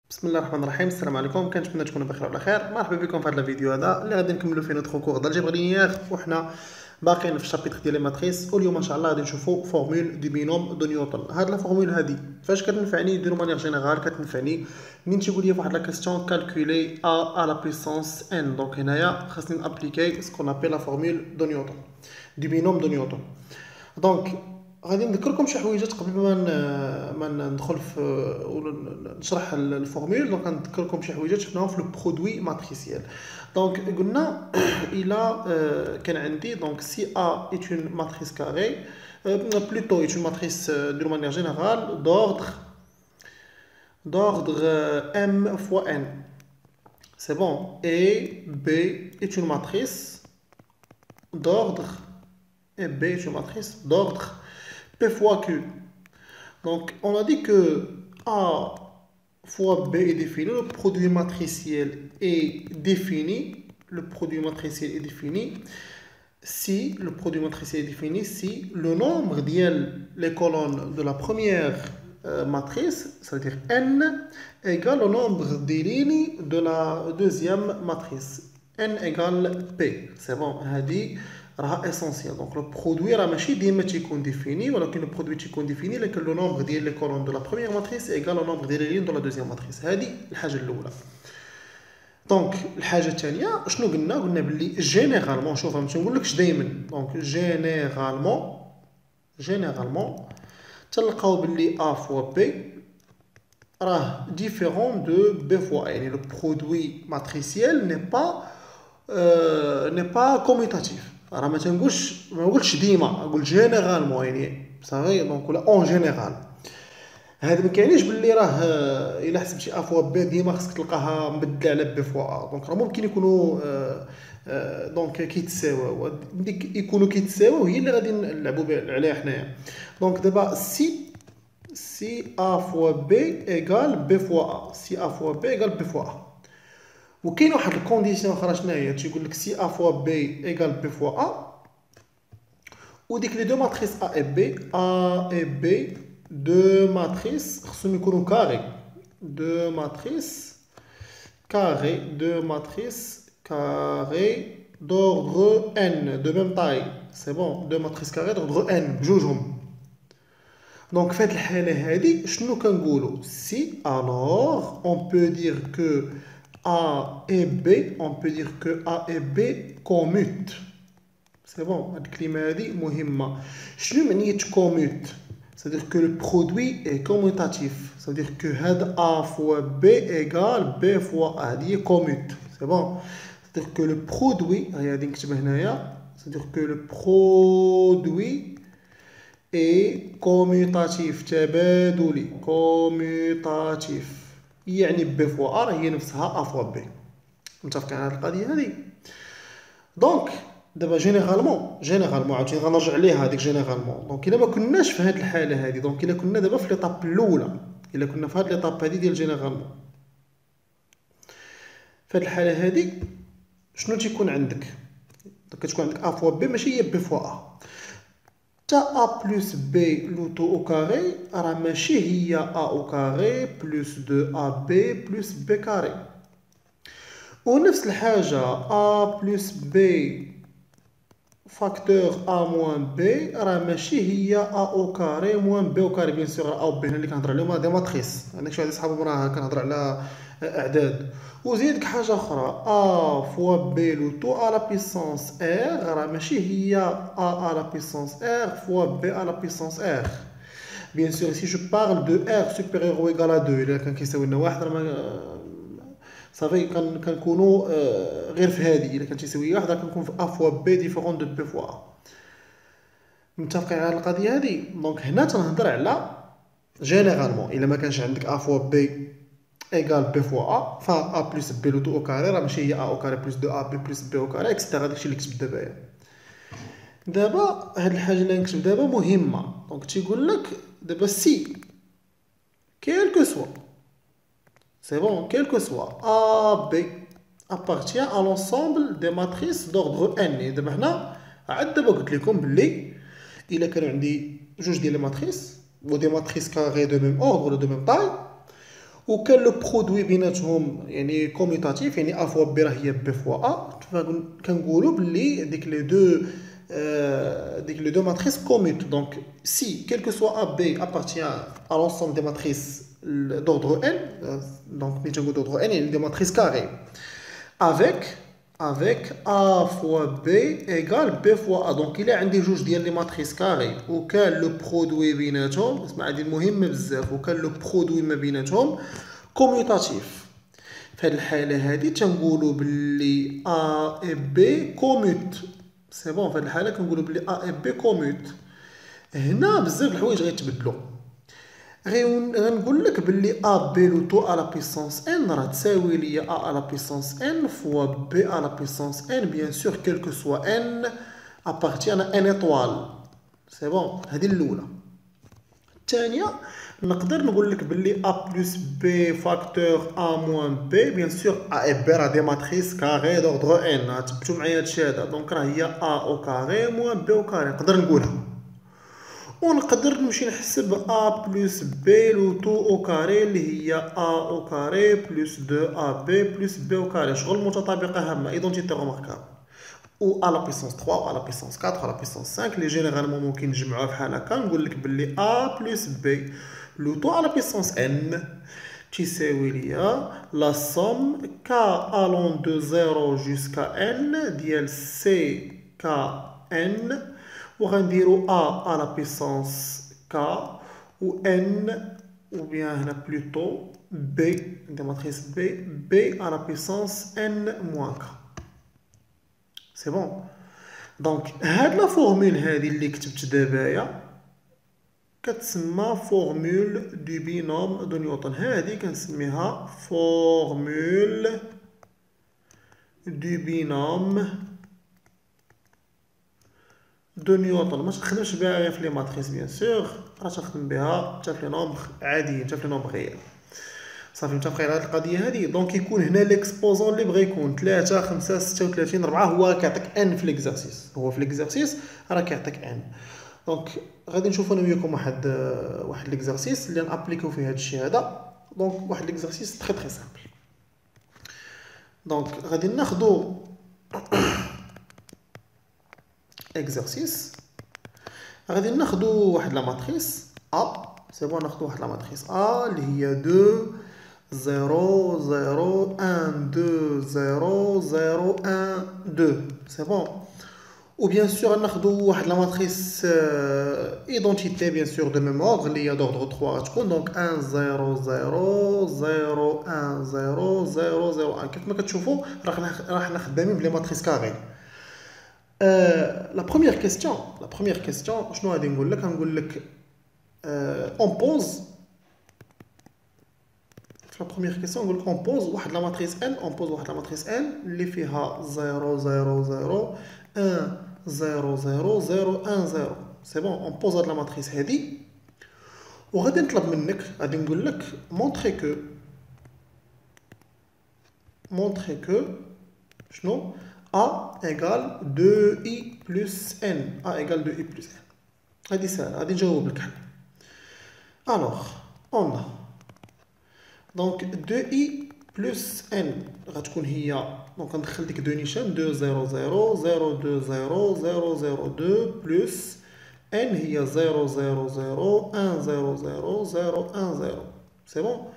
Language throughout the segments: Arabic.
بسم الله الرحمن الرحيم. السلام عليكم، كنتمنى تكونوا بخير وعلى خير. مرحبا بكم في هذا الفيديو هذا اللي غادي نكملوا فيه نوتخ كور د الجبر لينيير، وحنا باقيين في الشابيتر ديال لي ماتريس. واليوم ان شاء الله غادي نشوفوا فورمول دو بينوم دو نيوتن. هاد لا فورمول هادي فاش كتنفعني دو مانيير جينيرال كتنفعني منين تيقول لي فواحد لا كاستيون كالكولي ا لا بويسونس ان. دونك هنايا خاصني نابليكي سكون ابل لا فورمول دو نيوتن دو بينوم دو نيوتن. دونك غادي نذكركم شي حويجات قبل ما ندخل في ولا نشرح الفورمول. دونك غنذكركم شي حويجات شفناهم في لو برودوي ماتريسيال. دونك قلنا الى كان عندي دونك سي ا est une matrice carrée, plutôt est une matrice d'une manière générale d'ordre m fois n. C'est bon. Et b est une matrice d'ordre et b est une matrice d'ordre P fois Q. Donc, on a dit que A fois B est défini, le produit matriciel est défini. Le produit matriciel est défini si le produit matriciel est défini si le nombre les colonnes de la première matrice, c'est-à-dire n, égale au nombre des lignes de la deuxième matrice. N égale P. C'est bon, on a dit راه اسونسيال. دونك لو برودوي راه ماشي ديما تيكون ديفيني، ولكن لو برودوي تيكون ديفيني لكن لو نومبر ديال لي كولون دو لا بروميير ماتريس ايغال لو نومبر ديال لي لين دو لا دوزيام ماتريس. هذه الحاجه الاولى. دونك الحاجه الثانيه شنو قلنا باللي جينيرالمون، شوف ما تنقولكش دائما، دونك جينيرالمون تلقاو باللي ا فوا بي راه ديفيرون دو بي فوا، يعني لو برودوي ماتريسيال ني با كوميتاتيف. راه ما نقولش ديما، نقول جينيرالمون يعني صافي. دونك ولا اون جينيرال. هذا ما كيعنيش باللي راه الا حسبتي ا فوا بي ديما خصك تلقاها مبدله على بي فوا ا. دونك راه ممكن يكونوا دونك كيتساواو، ديك يكونوا كيتساواو هي اللي غادي نلعبوا عليها حنايا. دونك دابا سي ا فوا بي ايغال بي فوا ا، سي ا فوا بي ايغال بي فوا ا. وكاين واحد الكونديسيون اخرى شنو هي، تيقول لك سي ا فوا بي ايغال بي فوا ا، وديك لي دو ماتريس ا اي بي دو ماتريس خصهم يكونوا كاري، دو ماتريس كاري دوردر ان دو ميم تاي. سي بون، دو ماتريس كاري دوردر ان بجوجهم. دونك في هاد الحاله هادي شنو كنقولوا؟ سي alors on peut dire que A et B, on peut dire que A et B commutent. C'est bon, هاد الكلمة هادي مهمة. شنو معنية commute؟ C'est-à-dire que le produit est commutatif. C'est-à-dire que هاد A fois B égale B fois A. هادي هي commute. C'est bon. C'est-à-dire que le produit، هاي غادي نكتبها هنايا. C'est-à-dire que le produit est commutatif، تبادلي، commutatif. يعني بي فوا ا هي نفسها ا فوا بي. متفقين على القضيه هذه؟ دونك دابا جينيرالمون عاوتاني غنرجع عليها هذيك جينيرالمون. دونك الا ما كناش في هذه الحاله هذه، دونك الا كنا دابا في ليطاب الاولى، الا كنا في هذه ليطاب هذه ديال جينيرالمون، في هذه الحاله هذه شنو تيكون عندك؟ كتكون عندك ا فوا بي ماشي هي بي فوا ا. تا A plus B لوتو au carré راه ماشي هي A au carré plus 2AB plus B carré. ونفس الحاجة A plus B فاكتور A moins B راه ماشي هي A au carré moins B au carré. بيان سور A و B هنا اللي كنهضر عليهم دي ماتريس، عندك شي واحد صحابهم راه كنهضر على اعداد. وزيدك حاجه اخرى A fois B لوتو à la puissance R راه ماشي هي A à la puissance R fois B à la puissance R. Bien sûr si je parle de R supérieur ou égal à 2 الا كان كيساوي لنا واحد راه صافي كنكونوا غير في هذه. الا كان تيساوي واحد راه كنكون في A fois B ديفيرون دو B fois A. متفقين على القضيه هذه؟ دونك هنا تنهضر على جينيرالمون الا ما كانش عندك A fois B égale B fois A، ف A plus B لوتو au carré راه ماشي هي A au carré plus 2AB plus B au carré اكسترا. داكشي اللي كتب دابا. دابا هاد الحاجه اللي نكتب دابا مهمه. دونك تيقول لك دابا سي quel que soit، c'est bon، quel que soit AB appartient à l'ensemble des matrices d'ordre n. دابا هنا عاد دابا قلت لكم باللي الا كان عندي جوج ديال لي ماتريس و دي ماتريس كاري دو ميم اوردر ولا دو ميم تاي، وكان لو برودوي بيناتهم يعني كوميتاتيف، يعني ا فوا بي راه هي بي فوا ا، كنقولوا باللي ديك لي دو ماتريس كوميت. دونك سي كيل كو سوا ا بي appartient à l'ensemble des matrices d'ordre n، donc ملي تنقول d'ordre n يعني des matrices carrées avec a fois b égale b fois a. دونك الا عندي جوج ديال لي ماتريس كاري وكان لو برودوي بيناتهم، اسمع هذه مهمه بزاف، وكان لو برودوي ما بيناتهم كوميوتاتيف، في هذه الحاله هذه تنقولوا باللي ا اي بي كوميت. سي بون، في هذه الحاله كنقولوا باللي ا اي بي كوميت. هنا بزاف الحوايج غيتبدلوا، غنقول لك باللي ا بي لو تو ا لا بيسونس ان راه تساوي ليا ا لا بيسونس ان فوا بي ا لا بيسونس ان، بيان سور كيل كو سوا ان ابارتيان ان ايطوال. سي بون، هذه الاولى. الثانيه نقدر نقول لك باللي ا بلس بي فاكتور ا موان بي، بيان سور ا اي بي راه دي ماتريس كاري دوردر ان، تبتو معايا هادشي هذا. دونك راه هي ا او كاري موان بي او كاري، نقدر نقولها. ونقدر نمشي نحسب ا بلس بي لو تو او كاري اللي هي ا او كاري بلس 2 ا بي بلس بي او كاري، شغل متطابقه هامه ايدونتيتي روماركابل. و ا لا بيسونس 3 و ا لا بيسونس 4 و ا لا بيسونس 5 اللي جينيرالمون ممكن نجمعوها بحال هكا. نقول لك باللي ا بلس بي لو تو ا لا بيسونس ان تساوي ليا لا سوم كا الون دو 0 جوسكا ان ديال سي كا ان، وغنديرو ا على بيسونس ك و ان، ou bien هنا بلوتو بي دي ماتريس بي على بيسونس ان موان ك. سي بون. دونك هاد لا فورمول هادي اللي كتبت دابايا كتسمى فورمول دو بينوم دو نيوتن. هادي كنسميها فورمول دو بينوم دو نيوتن. ما تخدمش بها غير في لي ماتريس بيان سور، راه تخدم بها حتى في لي نومبر عاديين، حتى في لي نومبر ريال. صافي متفقين على هاد القضيه هادي. دونك يكون هنا ليكسبوزون اللي بغا يكون 3 5 36 4 هو كيعطيك ان في ليكزارسيس، هو في ليكزارسيس راه كيعطيك ان. دونك غادي نشوفوا انا وياكم واحد ليكزارسيس اللي نابليكيو فيه هادشي هذا. دونك واحد ليكزارسيس تري تري سامبل. دونك غادي ناخذوا اكزرسيس، غادي ناخذوا واحد لا ماتريس ا. سي بون، ناخذوا واحد لا ماتريس ا اللي هي 2 0 0 1 2 0 0 1 2. سي بون. ou bien sûr ناخذوا واحد لا ماتريس ايدونتيتي بيان سور دو ميم اوردر اللي هي دوردر 3 تكون. دونك 1 0 0 0 1 0 0 0 1. كيف ما كتشوفوا راه حنا خدامين بلي ماتريس كاري. La première question, شنو غادي نقول لك؟ غنقول لك on pose. في la première question نقول لك on pose واحد لا ماتريس n، on pose واحد لا ماتريس n اللي فيها 0 0 0 1 0 0 0 1 0. سي بون، on pose هاد لا ماتريس هادي وغادي نطلب منك، غادي نقول لك montrer que شنو A égale 2i plus n. A égale 2i plus n. هذه سهلة، غادي نجاوب لك حنا. Alors, on a donc 2i plus n غتكون هي، دونك ندخل ديك 2 نيشان 2 0 0 0 2 0 0 0 2 plus n هي 0 0 0 1 0 0 0 1 0. سي بون.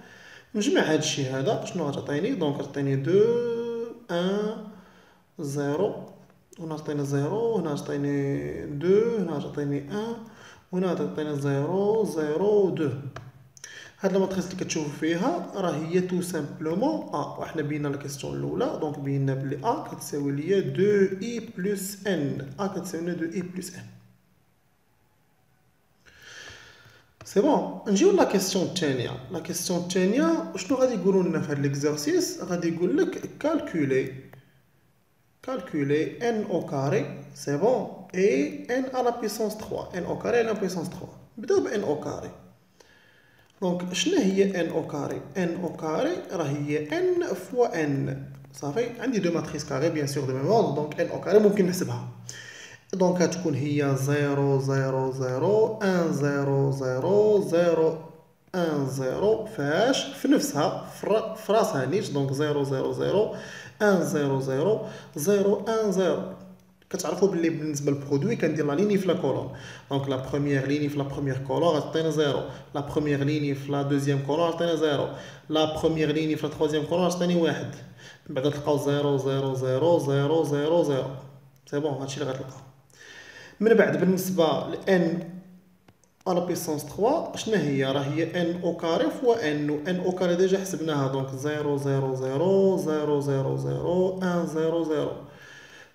نجمع هادشي هذا شنو غتعطيني؟ دونك غتعطيني 2 1 0، هنا عطينا 0، هنا عطيني 2، هنا عطيني 1، وهنا عطينا 0 0 2. هاد الماتريس اللي كتشوفوا فيها راه هي تو سامبلومون ا، وحنا بينا الكيستيون الاولى. دونك بينا بلي ا كتساوي ليا 2 اي بلس ان. ا كتساوي لنا 2 اي بلس ان. سي بون. نجيو لا كيستيون الثانيه. لا كيستيون الثانيه شنو غادي يقولوا لنا في هاد ليكزارسيس؟ غادي يقول لك calculer n au carré, c'est bon, et n à la puissance 3, n au carré à la puissance 3. نبداو ب n au carré. دونك شنو هي n au carré؟ n au carré راه هي n fois n. صافي، عندي دو ماتريس كاري بيان سور دو ميم اوردر، دونك n au carré ممكن نحسبها. دونك غتكون هي 0 0 0 1 0 0 0 1 0 فاش في نفسها في راسها نيت. دونك 0 0 0 1 0 0 0 1 0. كتعرفوا باللي بالنسبه للبرودوي كندير لا ليني في لا كولون. دونك لا بروميير ليني في لا بروميير كولون غتعطينا 0، لا بروميير ليني في لا دوزيام كولون غتعطينا 0، لا بروميير ليني في لا تروازيام كولون غتعطيني 1. من بعد تلقاو 0 0 0 0 0 0. سي بون هادشي اللي غتلقاو. من بعد بالنسبه ل n à la puissance 3 شنو هي؟ راه هي n au carré fois n، و n au carré ديجا حسبناها. دونك 0 0 0 0 0 0 1 0 0.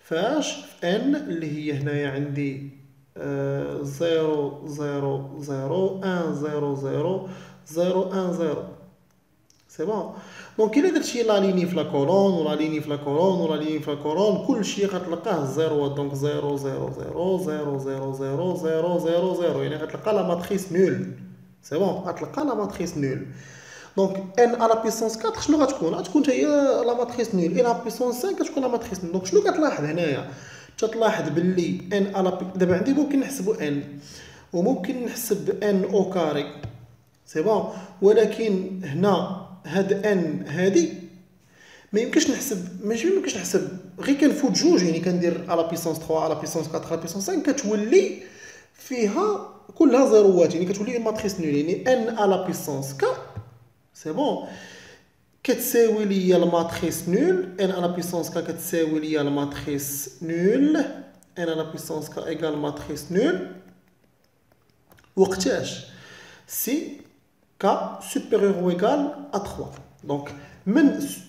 فاش في n اللي هي هنايا عندي 0 0 0 1 0 0 0 1 0. سي بون. دونك الا درتي لا ليني في لا كولون ولا ليني في لا كولون ولا ليني في لا كولون كلشي غتلقاه زيروات. دونك 0 0 0 0 0 0 0 0 0 يعني غتلقى لا ماتريس نول. سي بون غتلقى لا ماتريس نول. دونك ان على بيسونس 4 شنو غتكون؟ غتكون حتى هي لا ماتريس نول. ان على بيسونس 5 كتكون لا ماتريس نول. دونك شنو كتلاحظ هنايا؟ تلاحظ باللي ان على دابا عندي ممكن نحسبو ان وممكن نحسب ان او كاري. سي بون. ولكن هنا هاد ان هادي ما يمكنش نحسب، ماشي ما يمكنش نحسب، غير كنفوت جوج. يعني كندير على بيسونس 3 على بيسونس 4 على بيسونس 5 كتولي فيها كلها زيروات. يعني كتولي ماتريس نول. يعني ان على بيسونس 4 سي بون كتساوي ليا الماتريس نول. ان على بيسونس 4 كتساوي ليا الماتريس نول. ان على بيسونس 4 ايكال ماتريس نول وقتاش سي k supérieur ou égal à 3. Donc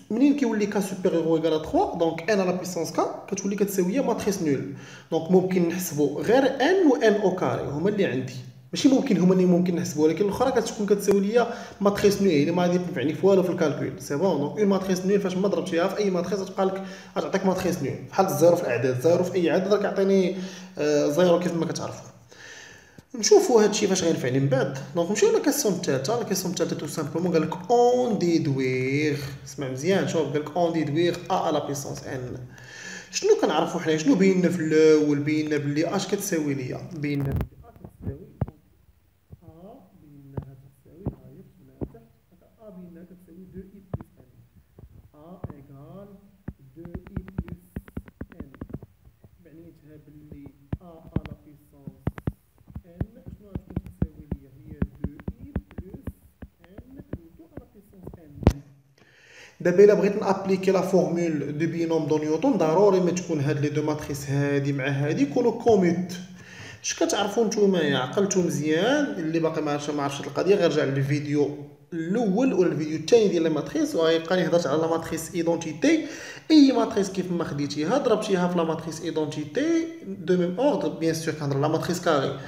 منين كيولي k supérieur ou égal à 3 دونك n à la puissance k كتولي كتساوي ماتريس نول. دونك ممكن نحسبوا غير n و n او كاري هما اللي عندي، ماشي ممكن هما اللي ممكن نحسبوا، ولكن الاخرى كتكون كتساوي ليا ماتريس نول. يعني ما غادي تنفعني في والو في الكالكول. سي بون. دونك اون ماتريس نول فاش ما ضربتيها في اي ماتريس غتبقى لك غتعطيك ماتريس نول بحال الزيرو في الاعداد. زيرو في اي عدد كيعطيني زيرو كيف ما كتعرفوا. نشوفوا هادشي فاش غينفعني من بعد. دونك نمشيو لا كيسيون الثالثه. لا كيسيون الثالثه تو سامبلومون قال لك اون ديدوير. اسمع مزيان شوف قال لك اون ديدوير ا على بيسونس ان. شنو كنعرفوا حنا؟ شنو بينا في الاول؟ بينا بلي اش كتساوي ليا، بينا بلي ا كتساوي ا بينها كتساوي هاي كتبناها تحت ا بينها كتساوي 2 اي بلس ان. ا ايكال 2 اي بلس ان معنيتها بلي ا على بيسونس n شنو غتكون تساوي ليا؟ هي 2 اي بلس n لو على بيسونس n. دابا الا بغيت نابليكي لا فورمول دو بينوم دو نيوتن ضروري ما تكون هاد لي دو ماتريس هادي مع هادي يكونوا كوموت. اش كتعرفوا نتوما؟ عقلتوا مزيان؟ اللي باقي ما عرفش هاد القضيه غير رجع للفيديو الاول ولا الفيديو الثاني ديال لا ماتريس وغيلقاني هضرت على لا ماتريس ايدونتيتي. اي ماتريس كيف ما خديتيها ضربتيها في لا ماتريس ايدونتيتي دو ميم اوردر بيان سور كنهضر لا ماتريس كاري.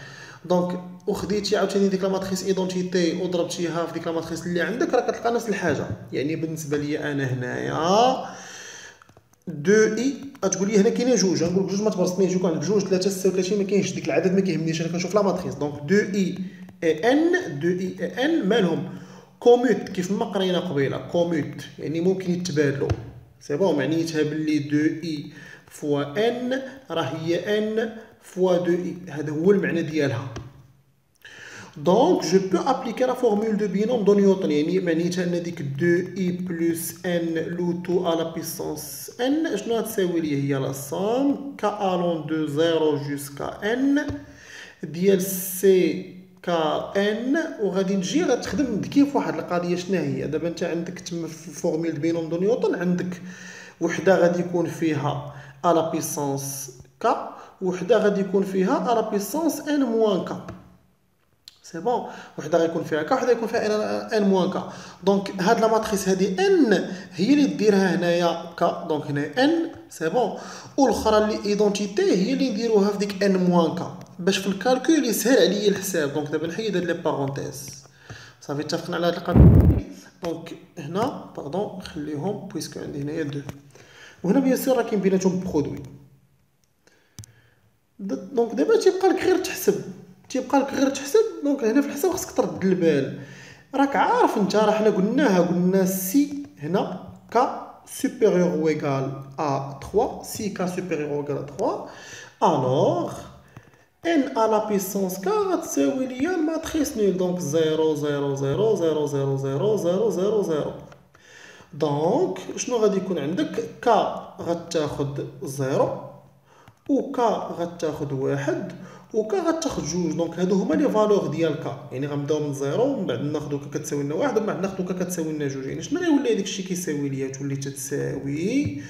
دونك وخديتي عاوتاني ديك لا ماتريس ايدونتيتي وضربتيها في ديك لا ماتريس اللي عندك راه كتلقى نفس الحاجه. يعني بالنسبه ليا انا هنايا 2 اي غتقول لي هنا كاينين جوج، غنقول لك جوج ما تبرسطنيش. يكون عندك جوج 3 36 ما كاينش ديك العدد ما كيهمنيش. انا كنشوف لا ماتريس. دونك 2 اي ان 2 اي ان مالهم كوموت كيف ما قرينا قبيله. كوموت يعني ممكن يتبادلوا. سي بون. معنيتها باللي 2 اي فوا ان راه هي ان فوا 2 اي. هذا هو المعنى ديالها. دونك جو بو ابليكي لا فورمول دو بينوم دو نيوتن. يعني معنيتها ان ديك 2 اي بلس ان لو تو على بيسونس ان شنو غتساوي لي؟ هي لا سوم ك الون دو 0 جوسكا ان ديال سي كا ان. وغادي نجي غتخدم كيف واحد القضيه. شنو هي؟ دابا انت عندك تما في فورمول دو بينوم دو نيوتن عندك وحده غادي يكون فيها على بيسونس كا وحده غادي يكون فيها على بيسونس ان موان كا. سي بون. وحده غيكون فيها كا وحده يكون فيها ان موان كا. دونك هاد لا ماتريس هادي ان هي اللي ديرها هنايا كا. دونك هنا ان سي بون. والاخرى اللي ايدونتيتي هي اللي نديروها في ديك ان موان كا باش في الكالكول يسهل عليا الحساب. دونك دابا نحيد هاد لي بارونتيز. صافي اتفقنا على هاد القضيه. دونك هنا باردون نخليهم بويسكو عندي هنايا 2 وهنا بيان سور راه كاين بيناتهم برودوي. دونك دابا تيبقى لك غير تحسب. دونك هنا في الحساب خصك ترد البال. راك عارف انت راه حنا قلنا سي هنا كا سوبيريور او ايغال ا 3. سي كا سوبيريور او ايغال ا 3 الوغ ان على بيسونس ك غتساوي ليا الماتريس نول، دونك 0 0 0 0 0 0 0 0 0. دونك شنو غادي يكون عندك؟ ك غتاخد 0 و ك غتاخد 1 و ك غتاخد 2. دونك هادو هما لي فالور ديال ك، يعني غنبداو من 0 ومن بعد ناخدو ك كتساوي لنا 1 ومن بعد ناخدو ك كتساوي لنا 2. يعني شنو غيولي هذاك الشيء كيساوي ليا؟ تولي تتساوي،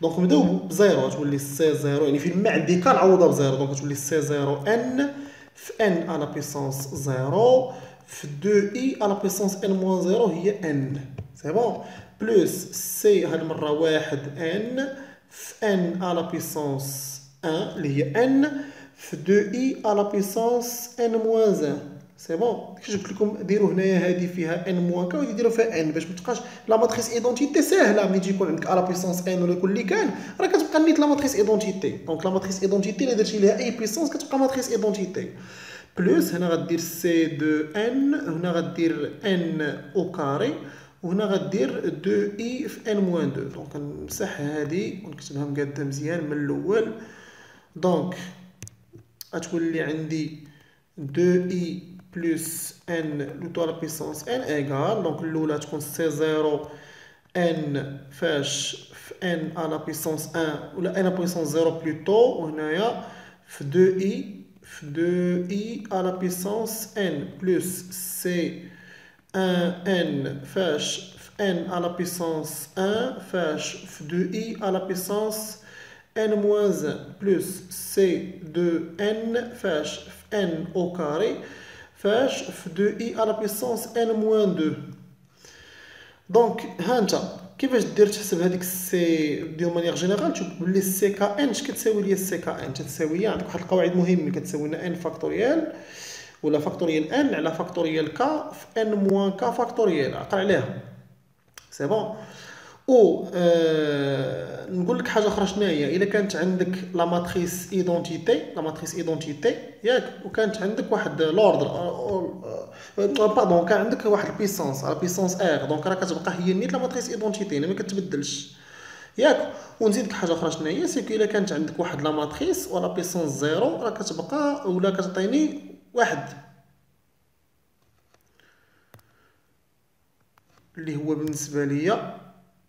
دونك نبداو بزيرو، تولي سي زيرو، يعني فين ما عندي ك نعوضها بزيرو، دونك تولي سي زيرو ان في ان على بيسونس زيرو في 2 اي على بيسونس ان موان زيرو هي ان، سي بون، بلوس سي هاد المره واحد ان في ان على بيسونس 1 اللي هي ان في 2 اي على بيسونس ان موان 1. سي بون، كيفاش قلت لكم ديروا هنايا هذه فيها ان موان ك وهذه ديروا فيها ان باش ما تبقاش لا ماتريس ايدونتيتي ساهله. ملي تجي يكون عندك على بيسونس ان ولا يكون اللي كان راه كتبقى نيت لا ماتريس ايدونتيتي. دونك لا ماتريس ايدونتيتي الا درتي ليها اي بيسونس كتبقى ماتريس ايدونتيتي. بلوس هنا غدير سي دو ان، هنا غدير ان او كاري، وهنا غدير 2 اي في ان موان 2. دونك نمسح هذه ونكتبها مقاده مزيان من الاول. دونك غتولي عندي 2 اي بلس ان لو تو على بيسونس ان ايغال، دونك الاولى تكون سي زيرو ان فاش في ان على بيسونس 1 ولا ان على بيسونس زيرو بلوتو، وهنايا في 2 اي في 2 اي على بيسونس ان بلس سي 1 ان فاش في ان على بيسونس 1 فاش في 2 اي على بيسونس n moins 1 plus c2n فاش في n au carré فاش في 2i à la puissance n moins 2. دونك ها انت كيفاش دير تحسب هذيك السي دو مانيير جينيرال؟ تشوف بلي السي كا ان اش كتساوي ليا السي كا ان؟ تتساوي ليا عندك واحد القواعد مهمه، كتساوي لنا ان فاكتوريال ولا فاكتوريال ان على فاكتوريال كا في ان موان كا فاكتوريال، عقل عليها سي بون. او نقول لك حاجه اخرى، شنو هي؟ الا كانت عندك لا ماتريس ايدونتيتي، لا ماتريس ايدونتيتي ياك، وكانت عندك واحد لوردر باردون، كان عندك واحد البيسونس على بيسونس ار، دونك راه كتبقى هي نيت لا ماتريس ايدونتيتي ما كتبدلش ياك. ونزيدك حاجه اخرى، شنو هي؟ سيكو الا كانت عندك واحد لا ماتريس ولا بيسونس زيرو راه كتبقى ولا كتعطيني واحد اللي هو بالنسبه ليا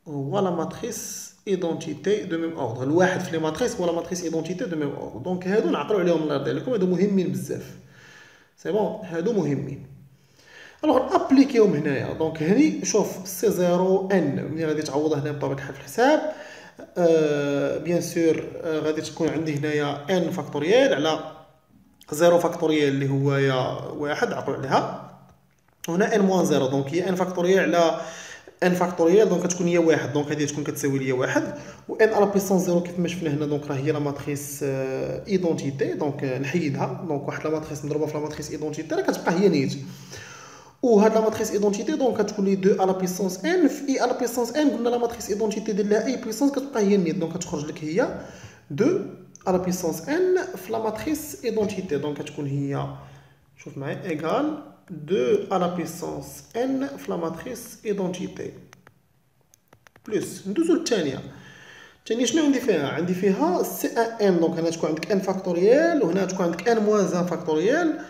هو لا ماتريس ايدونتيتي دو ميم اوردر. الواحد في لي ماتريس هو لا ماتريس ايدونتيتي دو ميم اوردر. دونك هادو نعقلوا عليهم الله يرضي عليكم، هادو مهمين بزاف، سي بون، هادو مهمين. الوغ ابليكيهم هنايا. دونك هني شوف سي زيرو ان ملي غادي تعوضها هنا بطبيعه الحال في الحساب، بيان سور غادي تكون عندي هنايا ان فاكتوريال على زيرو فاكتوريال اللي هو يا واحد، عقلوا عليها، وهنا ان موان زيرو، دونك هي ان فاكتوريال على ان فاكتوريال، دونك كتكون هي واحد، دونك هذه تكون كتساوي ليا واحد، و ان على بيسونس زيرو كيف ما شفنا هنا، دونك راه هي لا ماتريس ايدونتيتي، دونك نحيدها، دونك واحد لا ماتريس نضربها في لا ماتريس ايدونتيتي راه كتبقى هي نيت. وهاد لا ماتريس ايدونتيتي دونك كتكون لي 2 على بيسونس ان في اي على بيسونس ان، قلنا لا ماتريس ايدونتيتي دير لها اي بيسونس كتبقى هي نيت، دونك كتخرج لك هي 2 على بيسونس ان في لا ماتريس ايدونتيتي، دونك كتكون هي، شوف معايا، ايغال 2 على بيسونس ان في لا ماتريس ايدونتيتي بلس. ندوزو للثانيه. الثانيه شنو عندي فيها؟ عندي فيها سي ان، دونك هنا تكون عندك ان فاكتوريال وهنا تكون عندك ان موان ان فاكتوريال،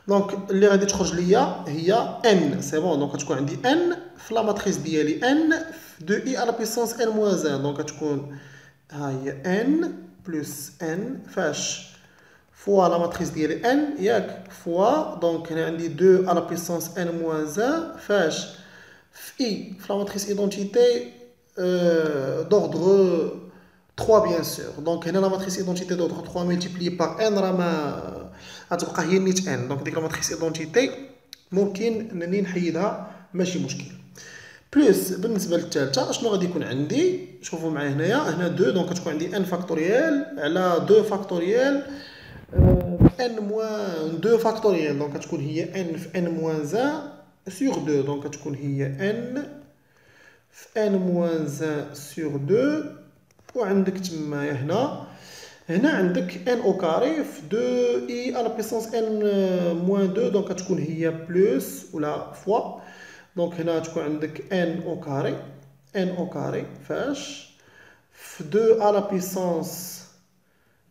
دونك اللي غادي تخرج ليا هي ان، سي بون، دونك تكون عندي ان في لا ماتريس ديالي ان في 2 اي على بيسونس ان موان ان، دونك تكون ها هي ان بلس ان فاش فوا لا ماتريس ديالي ان ياك فوا، دونك هنا عندي 2 على بيسونس ان موان ان فاش في اي في لا ماتريس ايدونتيتي d'ordre 3 bien sûr. دونك هنا لا ماتريس ايدونتيتي d'ordre 3 ملتيبلي بار ان راه ما غتبقى هي نيت ان، دونك ديك لا ماتريس ايدونتيتي ممكن انني نحيدها ماشي مشكل. بلس بالنسبه للثالثه شنو غادي يكون عندي؟ شوفوا معايا هنايا، هنا 2 دونك كتكون عندي ان فاكتوريال على 2 فاكتوريال ان موان 2 فاكتوريال، دونك كتكون هي ان في ان موان 1 سور 2، دونك كتكون هي ان في ان موان 1 سور 2، وعندك تمايا هنا عندك ان او كاري في 2 اي على بيسونس ان موان 2، دونك كتكون هي بلس ولا فوا، دونك هنا تكون عندك ان او كاري، ان او كاري فاش في 2 على بيسونس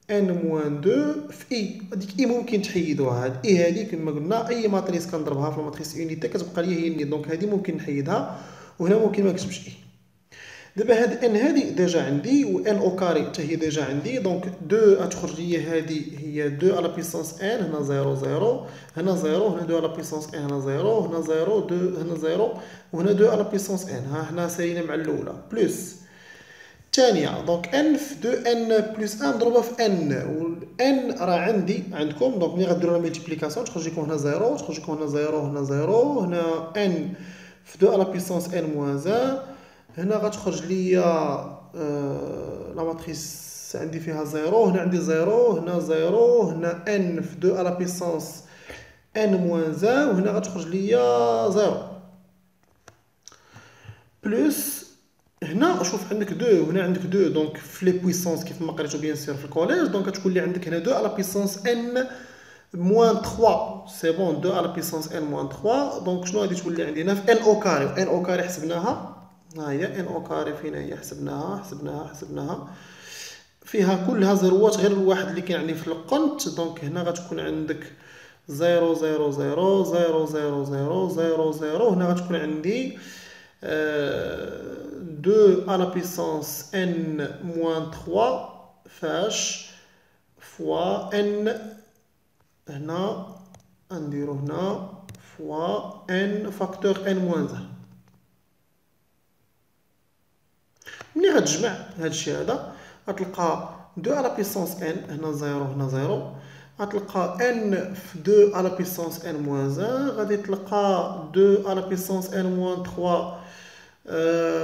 ان موان 2 في اي. هذيك اي ممكن تحيدوها، هاد اي هادي كما قلنا اي ماتريس كنضربها في الماتريس يونيتي كتبقى لي هي النيت، دونك هادي ممكن نحيدها، وهنا ممكن ما نكتبش اي. دابا هاد ان هادي ديجا عندي، و ان او كاري حتى هي ديجا عندي، دونك 2 غتخرج لي هادي هي 2 على بيسونس ان، هنا 0 0 هنا 0 هنا 2 على بيسونس ان، هنا 0 هنا 0 2 هنا 0 وهنا 2 على بيسونس ان. ها حنا سالينا مع الاولى بلس الثانيه، دونك ان في 2 ان بلس 1 مضروبه في ان، و ان راه عندي عندكم، دونك ملي غديروا لا ملتيبليكاسيون تخرج لكم هنا 0 تخرج لكم هنا 0 هنا 0 هنا ان في 2 على بيسونس ان موان 1. هنا غتخرج ليا لا ماتريس عندي فيها 0 هنا عندي 0 هنا 0 هنا ان في 2 على بيسونس ان موان 1 وهنا غتخرج ليا 0 بلس هنا شوف عندك 2 وهنا عندك 2، دونك في لي بويسونس كيف ما قريتو بيان سور في الكوليج، دونك غتكون لي عندك هنا 2 على بيسونس ان موان 3 سي بون 2 على بيسونس ان موان 3. دونك شنو غادي تولي عندي هنا في ان او كاري، ان او كاري حسبناها، ها هي ان او كاري فين هي حسبناها فيها كلها زيروات غير الواحد اللي كاين عندي في القنت. دونك هنا غتكون عندك 0 0 0 0 0 0 0 0 هنا غتكون عندي 2 على بيسونس n موان 3 فاش فوا n هنا نديرو هنا فوا n فاكتور n موان 1. ملي غتجمع هادشي هذا غتلقى 2 على بيسونس n هنا 0 هنا 0، غتلقى n في 2 على بيسونس n موان 1، غادي تلقى 2 على بيسونس n موان 3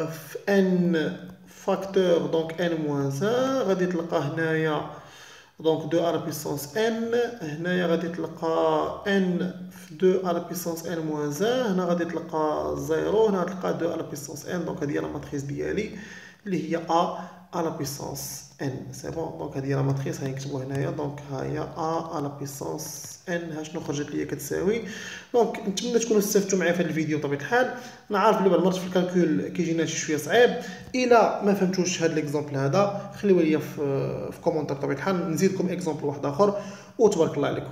في n فاكتور دونك n موان 1، غادي تلقى هنايا دونك 2 على بيسونس n، هنايا غادي تلقى n في 2 على بيسونس n موان 1، هنا غادي تلقى 0 هنا تلقى 2 على بيسونس n. دونك هذه هي لا ماتريس ديالي اللي هي a على بيسونس n سي بون. دونك هذه هي لا ماتريس هاي نكتبوا هنايا، دونك ها هي a على بيسونس n ها شنو خرجت ليا كتساوي. دونك نتمنى تكونوا استفدتوا معايا في هذا الفيديو. بطبيعه الحال انا عارف بلي بعض المرات في الكالكول كيجينا شي شويه صعيب، الا ما فهمتوش هذا ليكزامبل هذا خليوه لي في كومونتير بطبيعه الحال نزيدكم اكزامبل واحد اخر، وتبارك الله عليكم.